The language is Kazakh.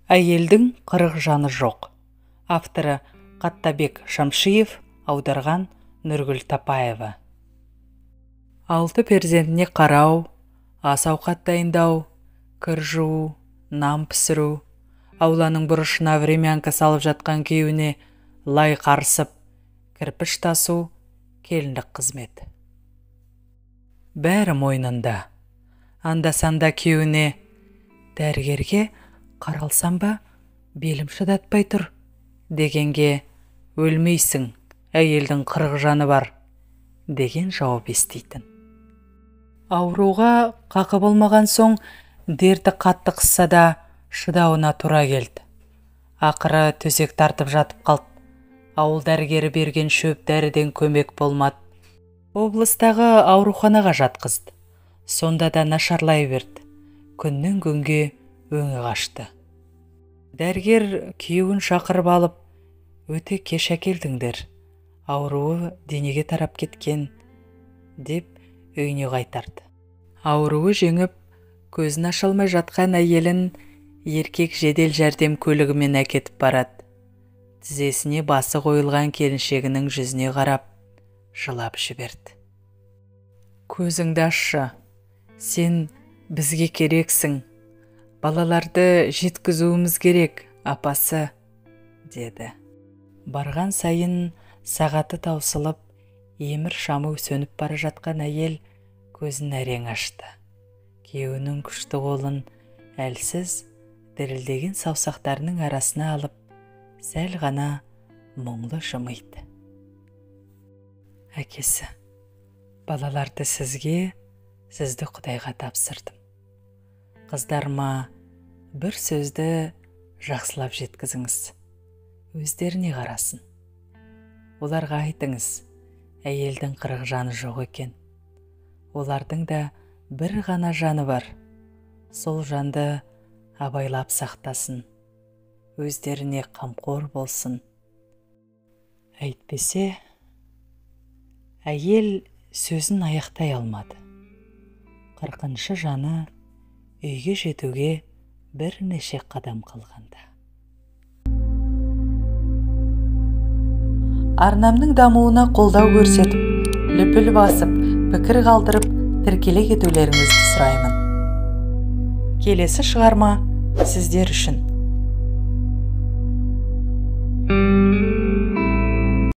Әйелдің қырық жаны жоқ. Авторы Қаттабек Шамшиев, аударған Нұргүл Тапаева. 6 перзентіне қарау, ас ауқат дайындау, кір жуу, нам пісіру, ауланың бұрышына времянка салып жатқан күйеуіне лай қарысып, кірпіш тасу келіндік қызмет. Бәрі мойнында. Анда-санда күйеуіне: «Дәрігерге қаралсам ба, белім шыдатпай тұр» дегенге: «Өлмейсің, әйелдің 40 жаны бар» деген жауап естейтін. Ауруға қақы болмаған соң, дерті қатты қысса да шыдауына тура келді. Ақыры төсек тартып жатып қалды. Ауыл дәрігері берген шөп дәріден көмек болмады. Облыстағы ауруханаға жатқызды. Сонда да нашарлай берді. Күннен күнге өңі қашты. Дәрігер күйеуін шақырып алып: «Өте кеш әкелдіңдер, ауруы денеге тарап кеткен» деп үйіне қайтарды. Ауруы жеңіп, көзін аша алмай жатқан әйелін еркек жедел жәрдем көлігімен әкетіп барады. Тізесіне басы қойылған келіншегінің жүзіне қарап, жылап жіберді. «Көзіңді ашшы, сен бізге керексің, балаларды жеткізуіміз керек, апасы» деді. Барған сайын сағаты таусылып, емір шамы сөніп бара жатқан әйел көзін әрең ашты. Күйеуінің күшті қолын әлсіз дірілдеген саусақтарының арасына алып, сәл ғана мұңлы жымиды. «Әкесі, балаларды сізге, сізді Құдайға тапсырдым. Қыздарыма бір сөзді жақсылап жеткізіңіз, өздеріне қарасын. Оларға айтыңыз, әйелдің 40 жаны жоқ екен. Олардың да бір ғана жаны бар. Сол жанды абайлап сақтасын, өздеріне қамқор болсын». Әйтпесе, әйел сөзін аяқтай алмады. 40 жаны үйге жетуге бірнеше қадам қалғанда. Арнамның дамуына қолдау көрсетіп, лүпіл басып, пікір қалдырып, тіркеле кетулеріңізді сұраймын. Келесі шығарма сіздер үшін